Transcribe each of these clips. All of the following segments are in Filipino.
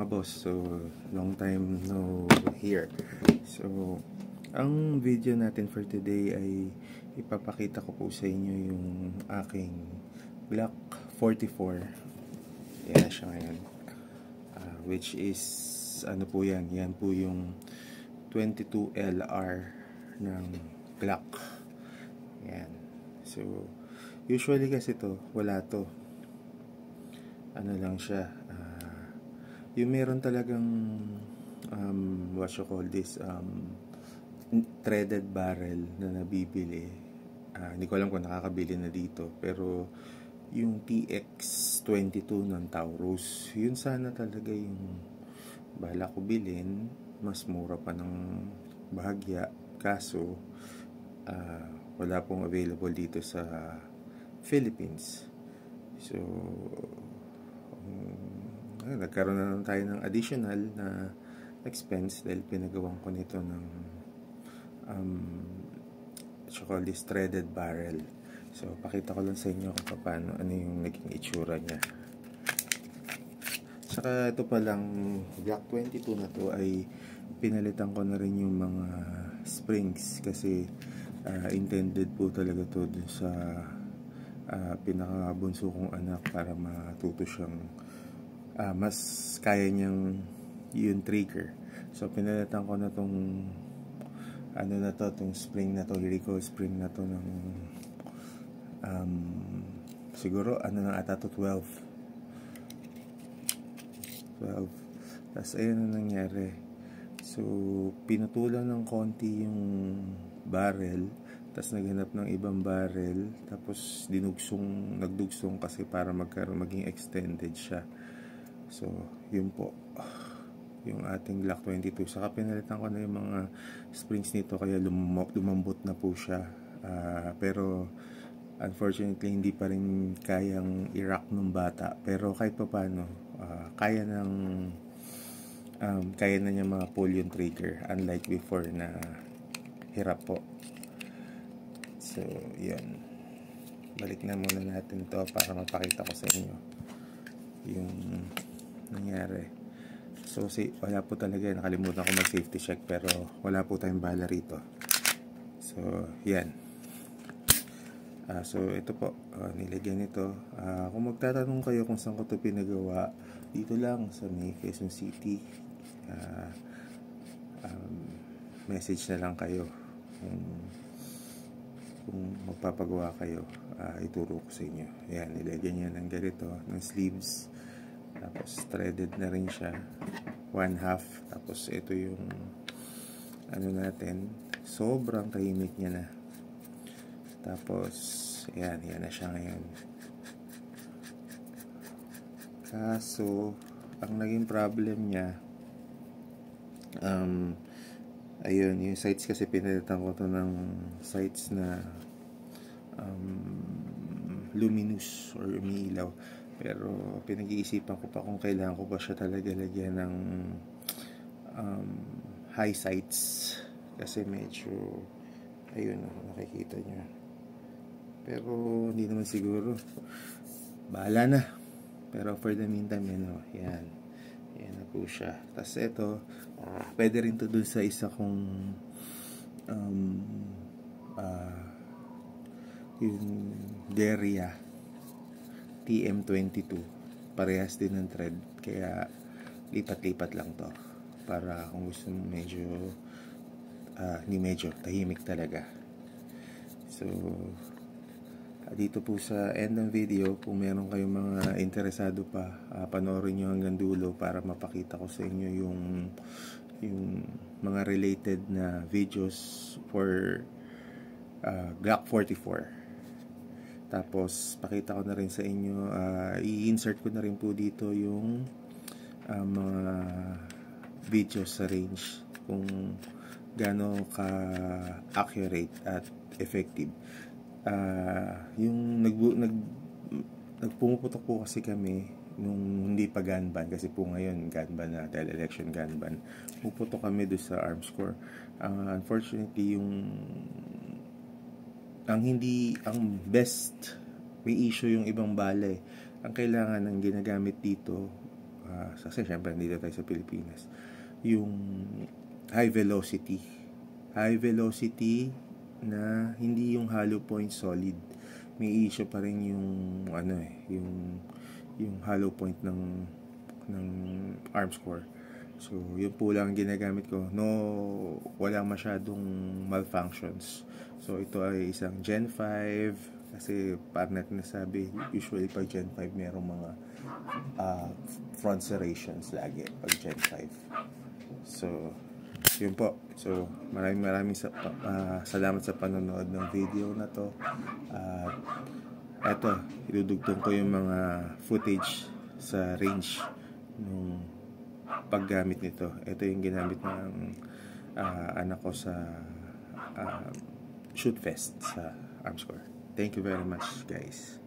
boss. So, long time no here. So, ang video natin for today ay ipapakita ko po sa inyo yung aking Glock 44. Yan na siya ngayon. Which is, ano po yan? Yan po yung 22 LR ng Glock. Yan. So, usually kasi to, wala to. Ano lang siya, yung meron talagang what you call this, threaded barrel na nabibili. Hindi ko alam kung nakakabili na dito, pero yung TX22 ng Taurus, yun sana talaga yung bala ko bilhin. Mas mura pa ng bahagya, kaso wala pong available dito sa Philippines. So nagkaroon na lang tayo ng additional na expense dahil pinagawan ko nito ng this threaded barrel. So pakita ko lang sa inyo kung paano, ano yung naging itsura niya. Saka ito palang Glock 22 na to ay pinalitan ko na rin yung mga springs kasi intended po talaga to dun sa pinakabunso kong anak para matuto siyang mas kaya niyang yung trigger. So pinalitan ko na tong ano na to, tong spring na to, helical spring na to ng siguro ano na ata to 12. Tapos ayun ang nangyari. So pinutulan ng konti yung barrel, tapos naghanap ng ibang barrel, tapos nagdugsong kasi para maging extended siya. So, yun po yung ating Glock 22. Saka pinalitan ko na yung mga springs nito kaya lumambot na po siya. Pero unfortunately hindi pa rin kayang i-rock ng bata. Pero kahit pa paano, kaya na niya mga pull yung trigger, unlike before na hirap po. So, yun. Balik na muna natin to para mapakita ko sa inyo yung nangyari. So, wala po talaga, nakalimutan ko mag safety check, pero wala po tayong bala rito. So, yan. So, ito po, nilagyan ito. Kung magtatanong kayo kung saan ko ito pinagawa, dito lang sa may Quezon City. Message na lang kayo kung magpapagawa kayo, ituro ko sa inyo. Yan, nilagyan niya ng ganito, ng sleeves. Tapos threaded na rin siya, 1/2. Tapos ito yung ano natin, sobrang tahimik niya na. Tapos yan na siya ngayon. Kaso ang naging problem niya, ayun, yung sights kasi pinalitan ko to ng sights na luminous or umiilaw. Pero pinag-iisipan ko pa kung kailangan ko ba siya talaga lagyan ng high sights kasi medyo, ayun, nakikita nyo. Pero hindi naman siguro, bahala na. Pero for the meantime, yan na po siya. Tapos ito, pwede rin to dun sa isa kong yung Deria TM22, parehas din ng thread, kaya lipat-lipat lang to para kung gusto mo medyo tahimik talaga. So dito po sa end ng video, kung meron kayong mga interesado pa, panoorin nyo hanggang dulo para mapakita ko sa inyo yung mga related na videos for Glock 44. Tapos pakita ko na rin sa inyo, i-insert ko na rin po dito yung mga videos sa range kung gaano ka accurate at effective. Yung nagpumuputok po kasi kami nung hindi pa gun ban, kasi po ngayon gun ban na dahil election gun ban. Puputok kami doon sa arms corps. Unfortunately, ang best, may issue yung ibang bala. Ang kailangan ng ginagamit dito, kasi syempre dito tayo sa Pilipinas, yung high velocity na hindi yung hollow point solid. May issue pa rin yung yung hollow point ng arms core. So yun po lang ginagamit ko. Walang masyadong malfunctions. So ito ay isang Gen 5, kasi parang natin nasabi, usually pag Gen 5 merong mga front serrations lagi pag Gen 5. So yun po. So maraming salamat sa panonood ng video na to. Eto, idudugtong ko yung mga footage sa range nung paggamit nito. Ito yung ginamit ng anak ko sa shoot fest sa Armscore. Thank you very much, guys.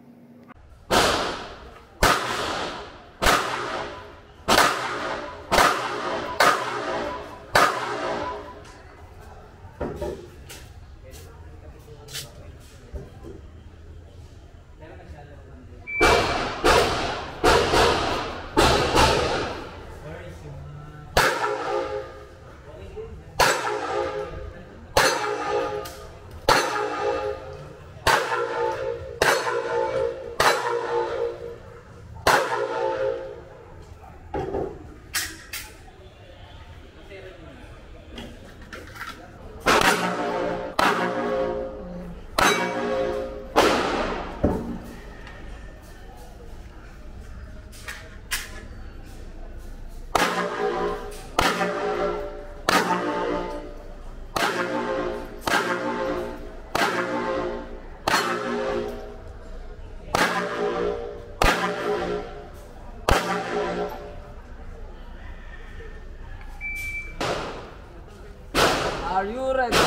Are you ready?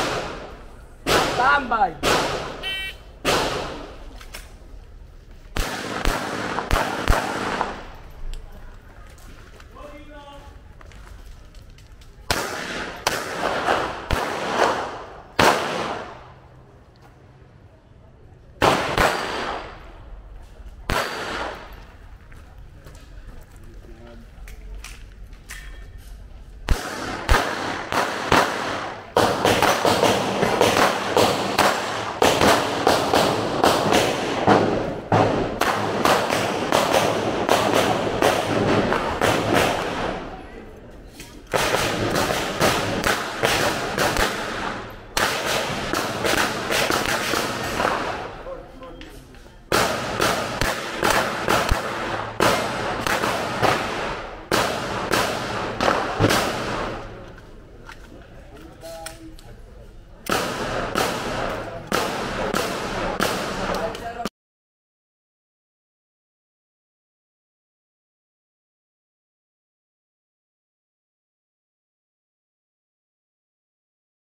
Stand by.